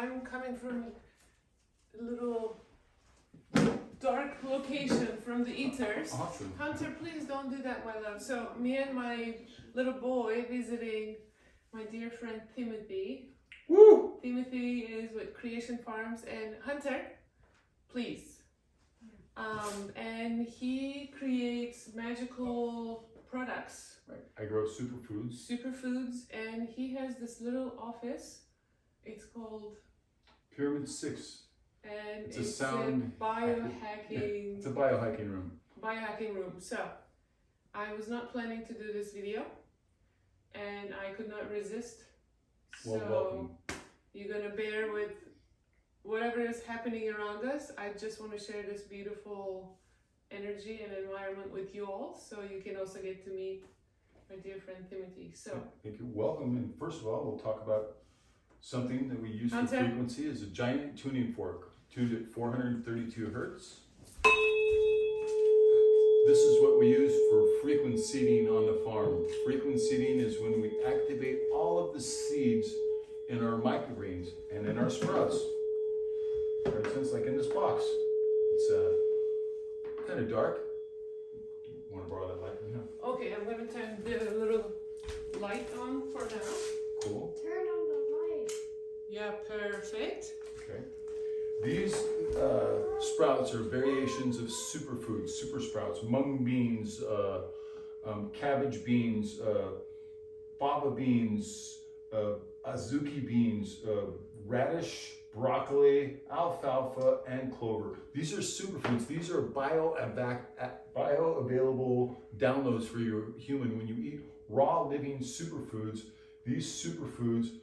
I'm coming from a little dark location from the eaters. Awesome. Hunter, please don't do that, my love. So me and my little boy visiting my dear friend Timothy. Woo! Timothy is with Creation Farms, and Hunter, please. And he creates magical products. Right. I grow superfoods. And he has this little office. It's called Pyramid 6. And It's a sound biohacking. It's a biohacking room. Biohacking room. So I was not planning to do this video, and I could not resist. Well, So welcome. you're gonna bear with whatever is happening around us. I just want to share this beautiful energy and environment with you all, so you can also get to meet my dear friend Timothy. So Thank you. Welcome. And first of all, we'll talk about something that we use for Hunter? frequency. Is a giant tuning fork, tuned at 432 hertz. This is what we use for frequency seeding on the farm. Frequency seeding is when we activate all of the seeds in our microgreens and in our sprouts. For instance, like in this box, it's kind of dark. Want to borrow that light from here? okay, I'm gonna turn the little light on for now. Cool. Turn on the light. Yeah, perfect. Okay. These sprouts are variations of superfoods, super sprouts, mung beans, cabbage beans, fava beans, azuki beans, radish, broccoli, alfalfa, and clover. These are superfoods. These are bioavailable downloads for your human. When you eat raw living superfoods, these superfoods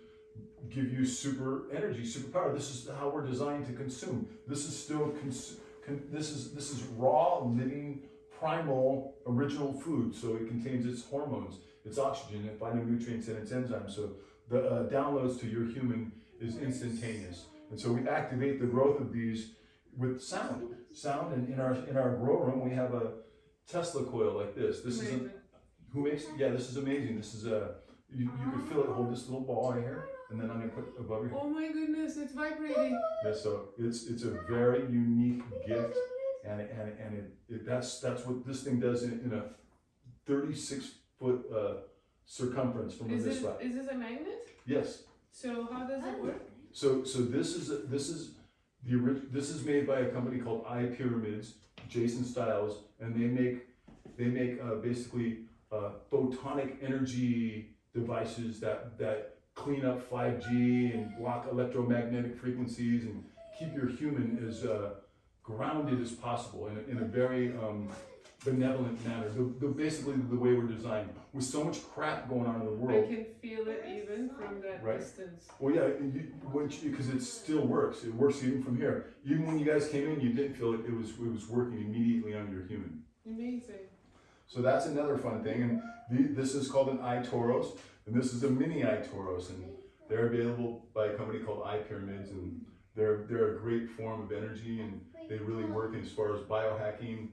give you super energy, superpower. This is how we're designed to consume. This is still this is raw, living, primal, original food. So it contains its hormones, its oxygen, its phytonutrients, and its enzymes. So the downloads to your human is instantaneous. And so we activate the growth of these with sound. Sound, and in our grow room we have a Tesla coil like this. This is who makes? Yeah, this is amazing. This is you can feel it. Hold this little ball right here, and then I'm gonna put above your head. Oh my goodness, it's vibrating. Yeah, so it's a very unique gift, and that's what this thing does in a 36-foot circumference from Is this spot. this a magnet? Yes. So how does it work? So this is made by a company called iPyramids, Jason Stiles, and they make basically photonic energy devices that clean up 5G and block electromagnetic frequencies and keep your human as grounded as possible in a very benevolent manner. Basically the way we're designed. With so much crap going on in the I world. can feel it even from that Right. distance. Well, yeah, because it still works. It works even from here. Even when you guys came in, you didn't feel it. It was working immediately on your human. Amazing. So that's another fun thing. And this is called an iTauros, and this is a mini iTauros, and they're available by a company called iPyramids, and they're a great form of energy, and they really work as far as biohacking.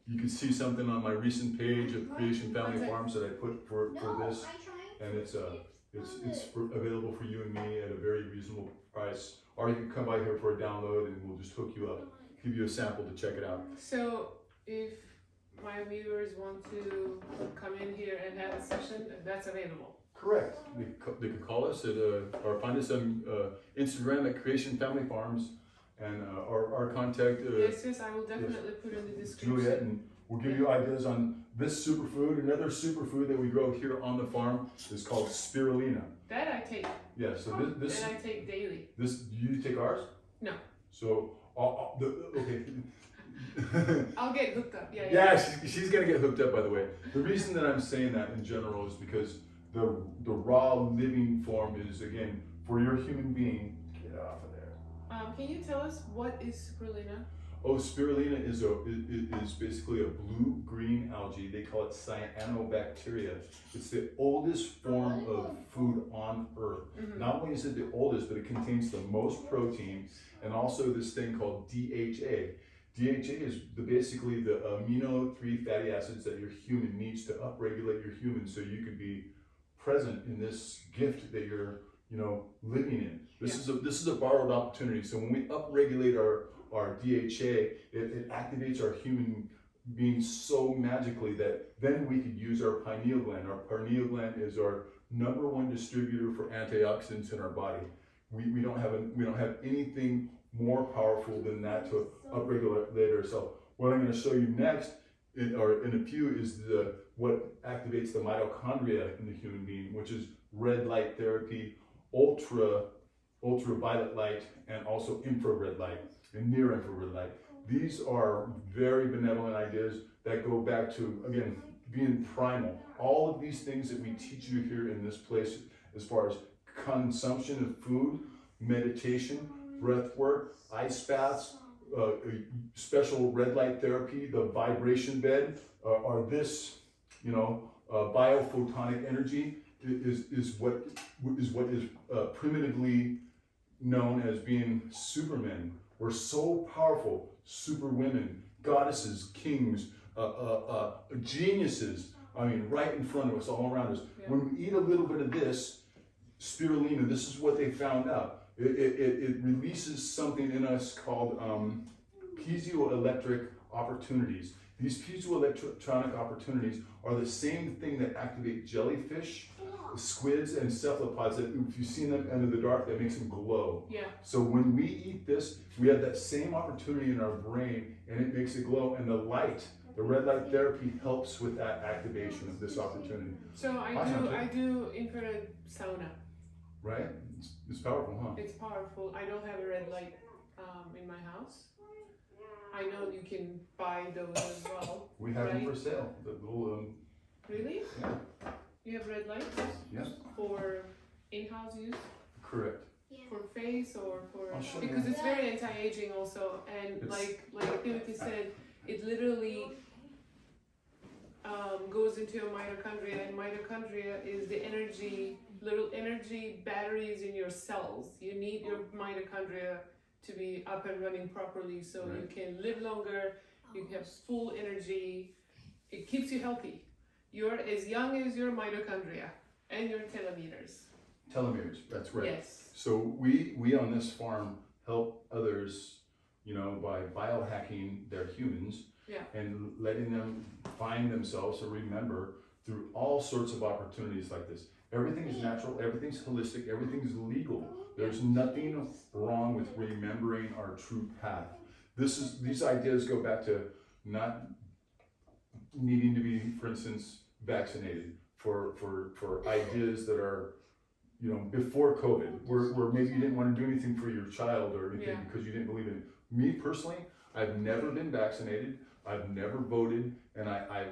You can see something on my recent page of Creation Family Farms that I put for this, and it's available for you and me at a very reasonable price. Or you can come by here for a download, and we'll just hook you up, give you a sample to check it out. So if my viewers want to come in here and have a session, that's available. Correct. They can call us at or find us on Instagram at Creation Family Farms, and our contact. Yes, I will definitely put in the description. Juliet, and we'll give you ideas on this superfood. Another superfood that we grow here on the farm is called spirulina. That I take. Yeah. So this And I take daily. you take ours? No. So okay. I'll get hooked up. Yeah. Yeah, she's gonna get hooked up. By the way, the reason that I'm saying that in general is because the raw living form is, again, for your human being. Get off of there. Can you tell us what is spirulina? Oh, spirulina is basically a blue-green algae. They call it cyanobacteria. It's the oldest form of food on Earth. Mm-hmm. Not only is it the oldest, but it contains the most protein, and also this thing called DHA. DHA is basically the amino 3 fatty acids that your human needs to upregulate your human so you can be present in this gift that you're living in. This is a borrowed opportunity. So when we upregulate our DHA, it activates our human being so magically that then we could use our pineal gland. Our pineal gland is our #1 distributor for antioxidants in our body. We don't have anything more powerful than that to upregulate ourselves. What I'm going to show you next, in a few, is what activates the mitochondria in the human being, which is red light therapy, ultraviolet light, and also infrared light and near infrared light. These are very benevolent ideas that go back to, again, being primal. All of these things that we teach you here in this place, as far as consumption of food, meditation, breath work, ice baths, special red light therapy, the vibration bed, or this, biophotonic energy is what is primitively known as being supermen. We're so powerful, super women, goddesses, kings, geniuses. I mean, right in front of us, all around us. Yeah. When we eat a little bit of this spirulina, this is what they found out. It releases something in us called piezoelectric opportunities. These piezoelectronic opportunities are the same thing that activate jellyfish, squids, and cephalopods. That if you've seen them under the dark, that makes them glow. Yeah. So when we eat this, we have that same opportunity in our brain, and it makes it glow. And the red light therapy helps with that activation of this opportunity. So I do infrared sauna. Right? It's powerful, huh? It's powerful. I don't have a red light in my house. I know you can buy those as well. We have them for sale. The little, Really? Yeah. You have red lights? Yes. For in-house use? Correct. For face or for... I'll show because you. it's very anti-aging also, and like Timothy said, it literally goes into your mitochondria, and mitochondria is the little energy batteries in your cells. You need your mitochondria to be up and running properly so you can live longer, you have full energy, it keeps you healthy. You're as young as your mitochondria and your telomeres. Telomeres, that's right. Yes. So we on this farm help others, by biohacking their humans and letting them find themselves or remember through all sorts of opportunities like this. Everything is natural, everything's holistic, everything's legal. There's nothing wrong with remembering our true path. These ideas go back to not needing to be, for instance, vaccinated for ideas that are, before COVID, where maybe you didn't want to do anything for your child or anything because you didn't believe in it. Me personally, I've never been vaccinated, I've never voted, and I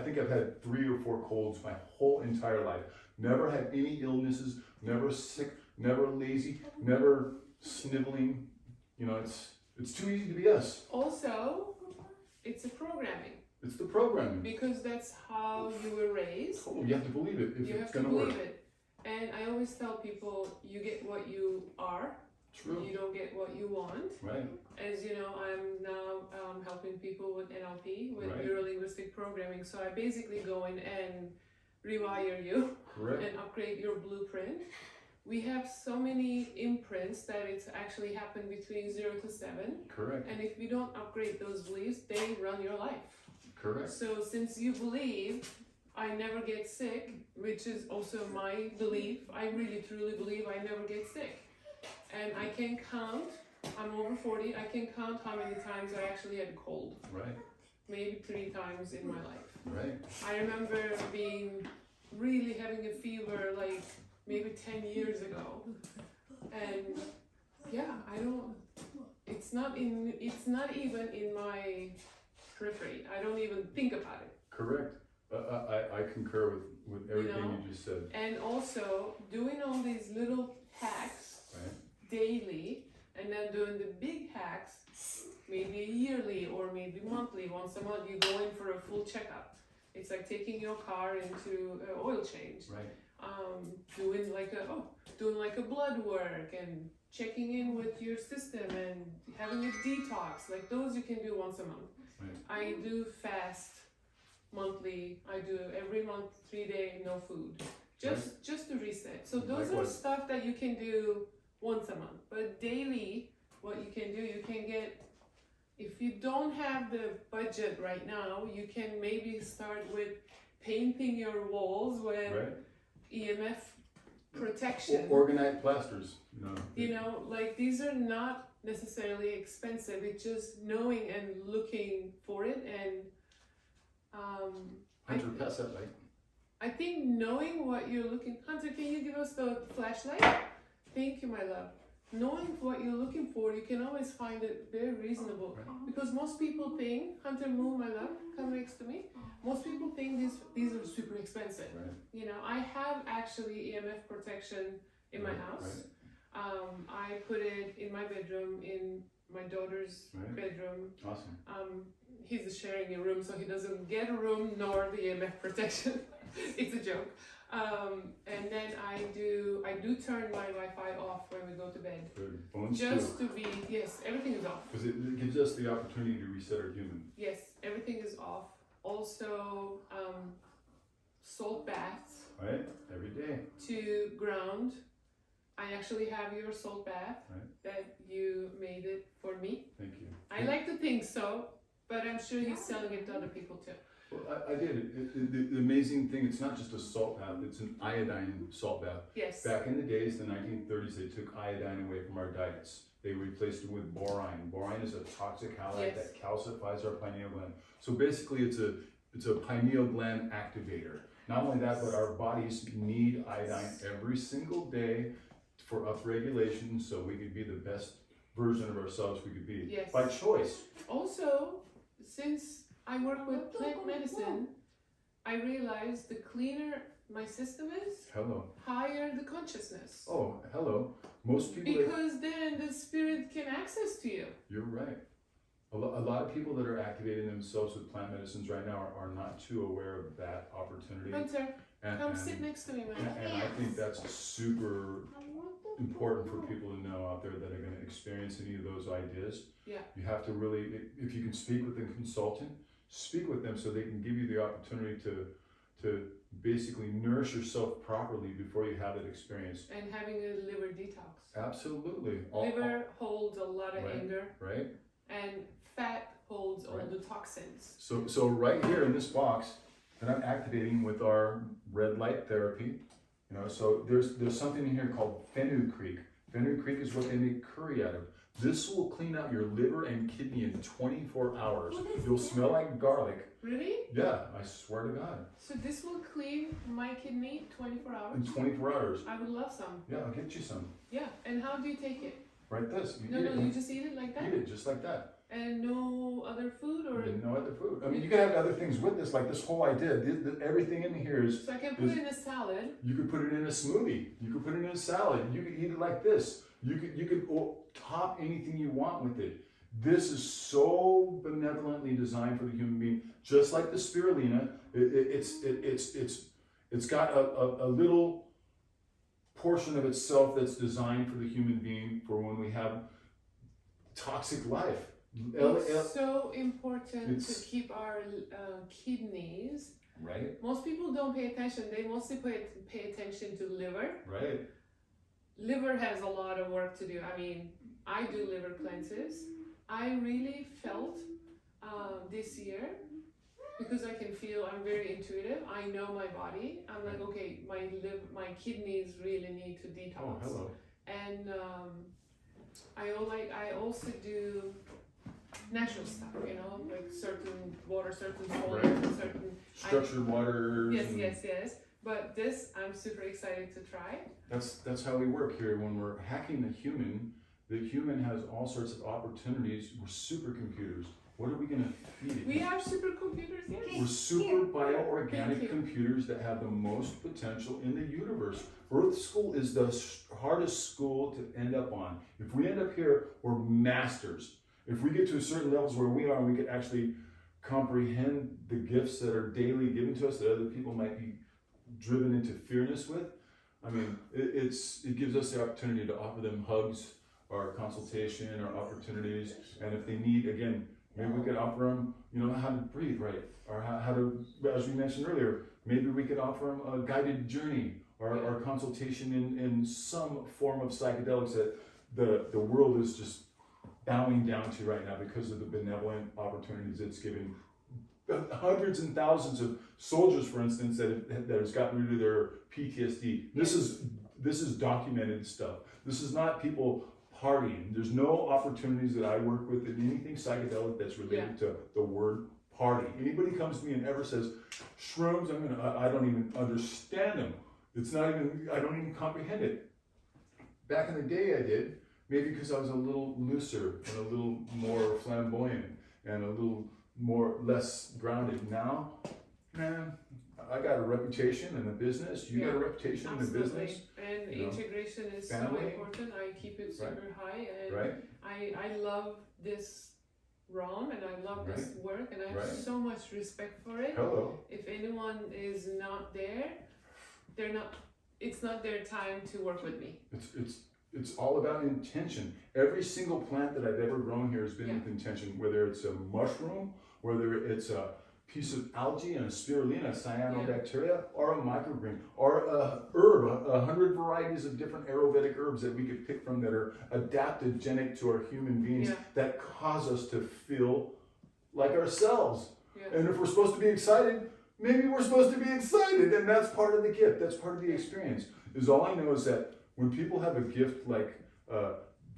think I've had 3 or 4 colds my whole entire life. Never had any illnesses, never sick, never lazy, never sniveling. It's too easy to be us. Also, it's a programming. It's the programming. Because that's how you were raised. Oh, you have to believe it if it's going to work. You have to believe it. And I always tell people, you get what you are. True. You don't get what you want. Right. As you know, I'm now helping people with NLP, with neuro-linguistic programming. So I basically go in and rewire you and upgrade your blueprint. We have so many imprints that it's actually happened between 0 to 7. Correct. And if we don't upgrade those beliefs, they run your life. Correct. So since you believe I never get sick, which is also my belief, I really truly believe I never get sick. And I can count, I'm over 40, I can count how many times I actually had a cold. Right. Maybe 3 times in my life. Right. I remember really having a fever like maybe 10 years ago. And it's not even in my periphery. I don't even think about it. Correct. I concur with everything you just said. And also doing all these little hacks daily, and then doing the big hacks maybe yearly or maybe monthly. Once a month you go in for a full checkup. It's like taking your car into an oil change. Right. Doing like a blood work and checking in with your system and having a detox. Like those you can do once a month. Right. I do fast monthly. I do every month 3 days no food. just to reset. So those are Likewise. stuff that you can do once a month. But daily, what you can do, you can get, if you don't have the budget right now, you can maybe start with painting your walls with Right. EMF protection. Organite plasters. You know, like these are not necessarily expensive. It's just knowing and looking for it. And Hunter, pass that light. I think knowing what you're looking. Hunter, can you give us the flashlight? Thank you, my love. Knowing what you're looking for, you can always find it very reasonable. Because most people think, Hunter, move, my love, come next to me. Most people think these are super expensive. Right. You know, I have actually EMF protection in my house. I put it in my bedroom, in my daughter's bedroom. Awesome. He's sharing a room, so he doesn't get a room nor the EMF protection. It's a joke. And then I do turn my Wi-Fi off when we go to bed. Good. Phones Just too. to be, yes, everything is off. Because it gives us the opportunity to reset our human. Yes, everything is off. Also, salt baths. Right? Every day. To ground. I actually have your salt bath that you made it for me. Thank you. I like to think so, but I'm sure he's selling it to other people too. Well, I did. The amazing thing, it's not just a salt bath, it's an iodine salt bath. Yes. Back in the days, the 1930s, they took iodine away from our diets. They replaced it with borine. Borine is a toxic halide that calcifies our pineal gland. So basically, it's a pineal gland activator. Not only that, but our bodies need iodine every single day for upregulation, so we could be the best version of ourselves we could be by choice. Also, since I work with plant medicine, I realized the cleaner my system is, higher the consciousness. Oh, hello. Most people. Because then the spirit can access to you. You're right. A lot of people that are activating themselves with plant medicines right now are not too aware of that opportunity. Hunter, come sit next to me, man. And I think that's super important for people to know out there that are going to experience any of those ideas. Yeah. You have to really, if you can speak with a consultant, speak with them so they can give you the opportunity to basically nourish yourself properly before you have that experience. And having a liver detox. Absolutely. Liver holds a lot of anger. Right. And fat holds all the toxins. So right here in this box that I'm activating with our red light therapy, so there's something in here called fenugreek. Fenugreek is what they make curry out of. This will clean out your liver and kidney in 24 hours. You'll smell like garlic. Really? Yeah, I swear to God. So this will clean my kidney 24 hours? In 24 hours. I would love some. Yeah, I'll get you some. Yeah, and how do you take it? Right this. You just eat it like that? Eat it just like that. And no other food or? No other food. I mean, you can have other things with this, like this whole idea. Everything in here is. So I can put it in a salad. You could put it in a smoothie. You could put it in a salad. You could eat it like this. You could top anything you want with it. This is so benevolently designed for the human being, just like the spirulina. It's got a little portion of itself that's designed for the human being for when we have toxic life. It's so important to keep our kidneys. Right. Most people don't pay attention. They mostly pay attention to liver. Right. Liver has a lot of work to do. I mean, I do liver cleanses. I really felt this year, because I can feel, I'm very intuitive. I know my body. I'm like, okay, my kidneys really need to detox. Oh, hello. And I also do natural stuff, like certain water, certain solvents, certain structured water. Yes. But this, I'm super excited to try. That's how we work here. When we're hacking the human has all sorts of opportunities. We're supercomputers. What are we going to feed it? We are supercomputers, yes. We're super bioorganic computers that have the most potential in the universe. Earth school is the hardest school to end up on. If we end up here, we're masters. If we get to a certain levels where we are, we can actually comprehend the gifts that are daily given to us that other people might be driven into fearness with. I mean, it gives us the opportunity to offer them hugs or consultation or opportunities. And if they need, again, maybe we could offer them, how to breathe right, or how to, as we mentioned earlier, maybe we could offer them a guided journey, our consultation in some form of psychedelics that the world is just bowing down to right now because of the benevolent opportunities it's giving hundreds and thousands of soldiers, for instance, that has gotten rid of their PTSD. This is documented stuff. This is not people partying. There's no opportunities that I work with in anything psychedelic that's related to the word party. Anybody comes to me and ever says shrooms, I don't even understand them. It's not even, I don't even comprehend it. Back in the day I did, maybe because I was a little looser and a little more flamboyant and a little less grounded. Now, man, I got a reputation in the business. You got a reputation in the business. And integration is family. so important. I keep it super high, and Right. I love this realm, and I love this work, and I have so much respect for it. Hello. If anyone is not there, they're not. It's not their time to work with me. It's all about intention. Every single plant that I've ever grown here has been with intention, whether it's a mushroom, whether it's a piece of algae and a spirulina, cyanobacteria, or a microgreen, or a herb, 100 varieties of different Ayurvedic herbs that we could pick from that are adaptogenic to our human beings that cause us to feel like ourselves. And if we're supposed to be excited, maybe we're supposed to be excited, and that's part of the gift. That's part of the experience. Is all I know is that when people have a gift like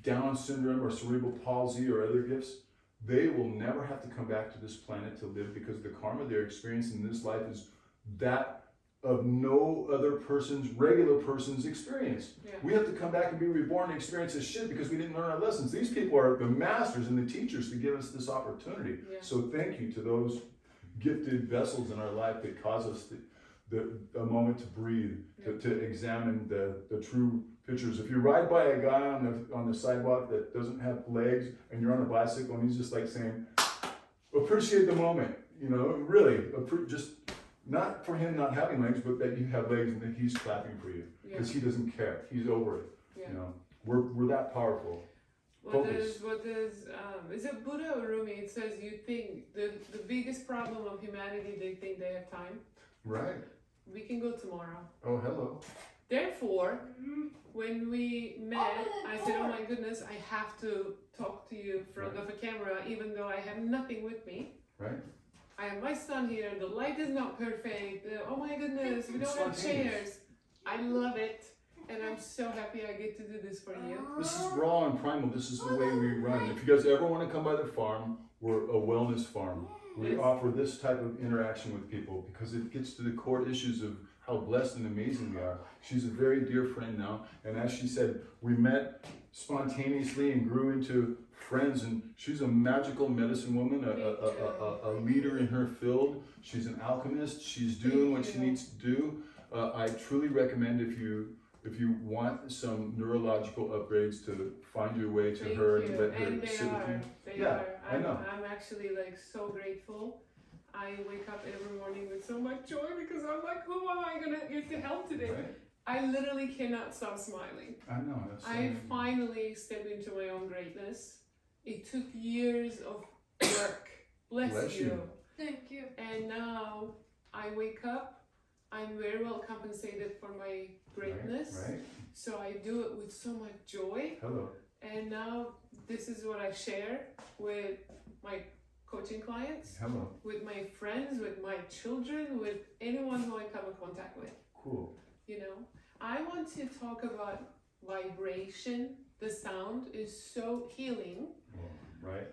Down syndrome or cerebral palsy or other gifts, they will never have to come back to this planet to live because the karma they're experiencing in this life is that of no other regular person's experience. We have to come back and be reborn and experience this shit because we didn't learn our lessons. These people are the masters and the teachers to give us this opportunity. So thank you to those gifted vessels in our life that cause us a moment to breathe, to examine the true pictures. If you ride by a guy on the sidewalk that doesn't have legs and you're on a bicycle and he's just like saying, appreciate the moment, really, just not for him not having legs, but that you have legs and that he's clapping for you because he doesn't care. He's over it. We're that powerful. Is it Buddha or Rumi? It says you think the biggest problem of humanity, they think they have time. Right. We can go tomorrow. Oh, hello. Therefore, when we met, I said, oh my goodness, I have to talk to you in front of a camera, even though I have nothing with me. Right. I have my son here, the light is not perfect, oh my goodness, we don't have chairs. I love it, and I'm so happy I get to do this for you. This is raw and primal. This is the way we run. If you guys ever want to come by the farm, we're a wellness farm. We offer this type of interaction with people because it gets to the core issues of how blessed and amazing we are. She's a very dear friend now, and as she said, we met spontaneously and grew into friends, and she's a magical medicine woman, a leader in her field. She's an alchemist. She's doing what she needs to do. I truly recommend if you want some neurological upgrades to find your way to her and let her sit with you. They are. I know. I'm actually so grateful. I wake up every morning with so much joy because I'm like, who am I gonna get to help today? Right. I literally cannot stop smiling. I know. I finally stepped into my own greatness. It took years of work. Bless you. Thank you. And now I wake up, I'm very well compensated for my greatness. Right. So I do it with so much joy. Hello. And now this is what I share with my coaching clients, with my friends, with my children, with anyone who I come in contact with. Cool. I want to talk about vibration. The sound is so healing. Right.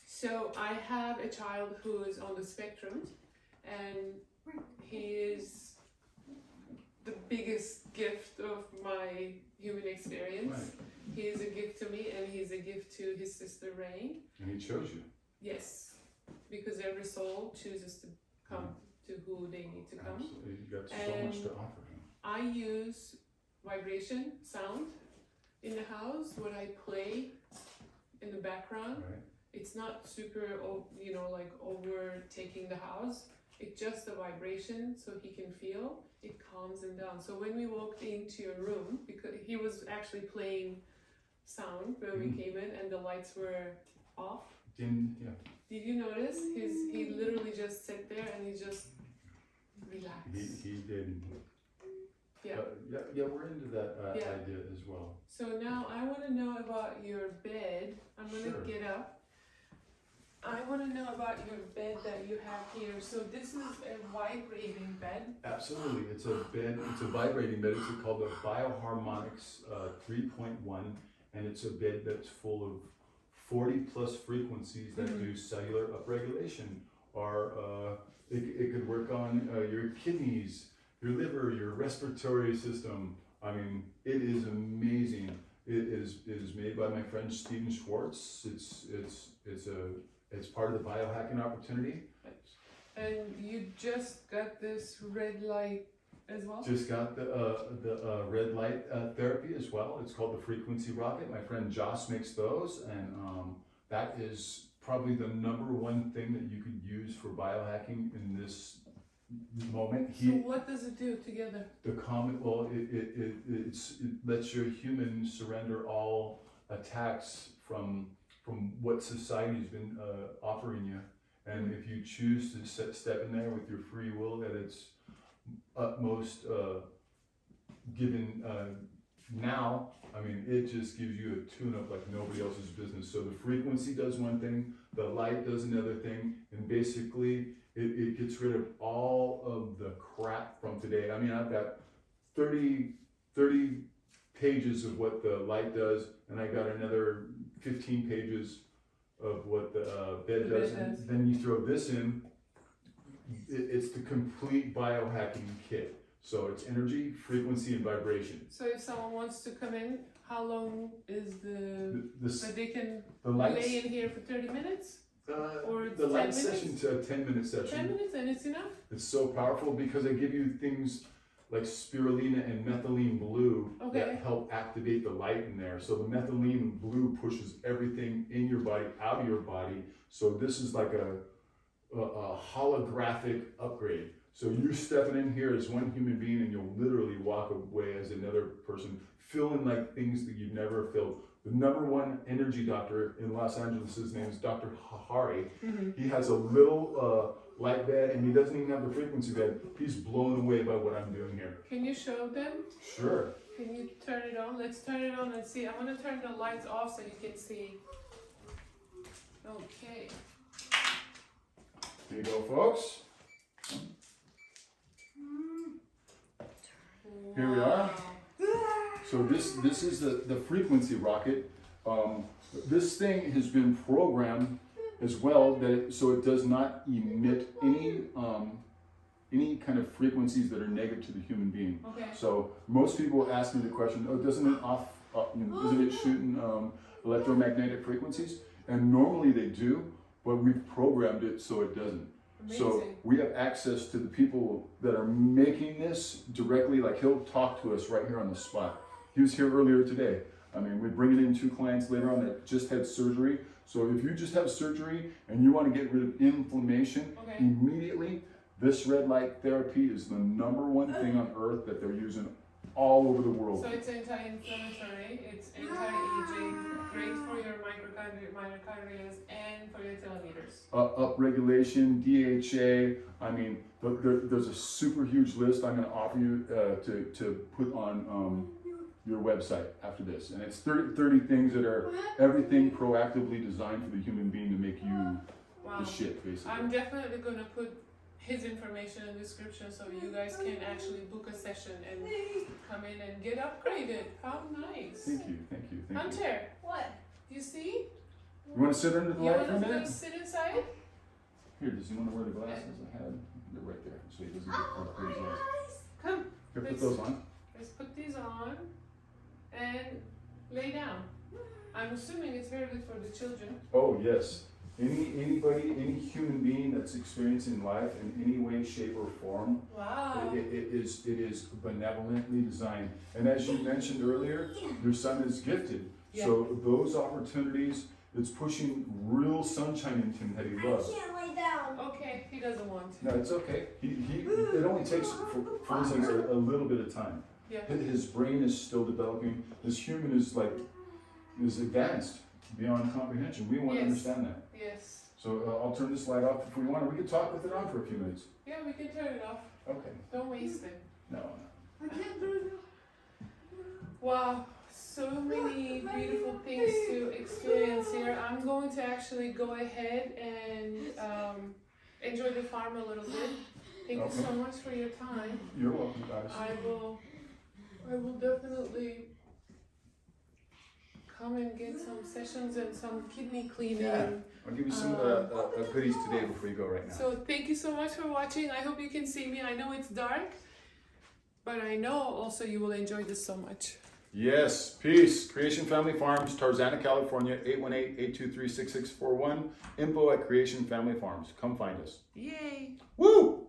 So I have a child who is on the spectrum, and he is the biggest gift of my human experience. Right. He is a gift to me, and he's a gift to his sister Rain. And he chose you. Yes, because every soul chooses to come to who they need to come. Absolutely. You got so much to offer him. I use vibration, sound in the house, what I play in the background. Right. It's not super, overtaking the house. It's just a vibration so he can feel. It calms him down. So when we walked into your room, because he was actually playing sound when we came in and the lights were off. Did you notice? He literally just sat there and he just relaxed. He did. Yeah. Yeah, we're into that Yeah. idea as well. So now I want to know about your bed. I'm going to Sure. get up. I want to know about your bed that you have here. So this is a vibrating bed. Absolutely, it's a bed. It's a vibrating bed. It's called the Bioharmonics 3.1, and it's a bed that's full of 40 plus frequencies that do cellular upregulation. Or it could work on your kidneys, your liver, your respiratory system. I mean, it is amazing. It is made by my friend Steven Schwartz. It's part of the biohacking opportunity. And you just got this red light as well? Just got the red light therapy as well. It's called the Frequency Rocket. My friend Joss makes those, and that is probably the number one thing that you could use for biohacking in this moment. So what does it do together? The common, well, it lets your human surrender all attacks from what society's been offering you. And if you choose to step in there with your free will at its utmost given now, I mean, it just gives you a tune-up like nobody else's business. So the frequency does one thing, the light does another thing, and basically it gets rid of all of the crap from today. I mean, I've got 30 pages of what the light does, and I got another 15 pages of what the bed does. And then you throw this in, it's the complete biohacking kit. So it's energy, frequency, and vibration. So if someone wants to come in, how long is that they can lay in here for 30 minutes? Or it's the 10 light minutes? session's a 10-minute session. 10 minutes and it's enough? It's so powerful because I give you things like spirulina and methylene blue that help activate the light in there. So the methylene blue pushes everything in your body out of your body. So this is like a holographic upgrade. So you're stepping in here as one human being, and you'll literally walk away as another person, feeling like things that you've never felt. The number one energy doctor in Los Angeles, his name is Dr. Hari. He has a little light bed, and he doesn't even have the frequency bed. He's blown away by what I'm doing here. Can you show them? Sure. Can you turn it on? Let's turn it on and see. I'm going to turn the lights off so you can see. Okay. Here you go, folks. Here we are. So this is the frequency rocket. This thing has been programmed as well so it does not emit any kind of frequencies that are negative to the human being. Okay. So most people ask me the question, oh, isn't it shooting electromagnetic frequencies? And normally they do, but we've programmed it so it doesn't. Amazing. So we have access to the people that are making this directly. Like, he'll talk to us right here on the spot. He was here earlier today. I mean, we're bringing in 2 clients later on that just had surgery. So if you just have surgery and you want to get rid of inflammation immediately, this red light therapy is the number one thing on earth that they're using all over the world. So it's anti-inflammatory, it's anti-aging, great for your mitochondria and for your telomeres. Upregulation, DHA, I mean, there's a super huge list I'm going to offer you to put on your website after this. And it's 30 things that are everything proactively designed for the human being to make you the shit, basically. I'm definitely going to put his information in the description so you guys can actually book a session and come in and get upgraded. How nice. Thank you. Hunter, what? Do you see? You want to sit under the light for a You minute? want to sit inside? Here, does he want to wear the glasses? I had them. They're right there, so he doesn't get crazy eyes. Come. Here, put those on. Let's put these on and lay down. I'm assuming it's very good for the children. Oh, yes. Anybody, any human being that's experiencing life in any way, shape, or form, wow. it is benevolently designed. And as you mentioned earlier, your son is gifted. Yeah. So those opportunities, it's pushing real sunshine into him that he loves. I can't lay down. Okay, he doesn't want to. No, it's okay. It only takes, for instance, a little bit of time. Yeah. His brain is still developing. His human is advanced beyond comprehension. We want to understand that. Yes. So I'll turn this light off if we want. We can talk with it on for a few minutes. Yeah, we can turn it off. Okay. Don't waste it. No. I can't do Wow, so many beautiful things to experience here. I'm going to actually go ahead and enjoy the farm a little bit. Thank you so much for your time. You're welcome, guys. I will definitely come and get some sessions and some kidney cleaning. Yeah. I'll give you some goodies today before you go right now. So thank you so much for watching. I hope you can see me. I know it's dark, but I know also you will enjoy this so much. Yes, peace. Creation Family Farms, Tarzana, California, 818-823-6641. Info at Creation Family Farms. Come find us. Yay! Woo!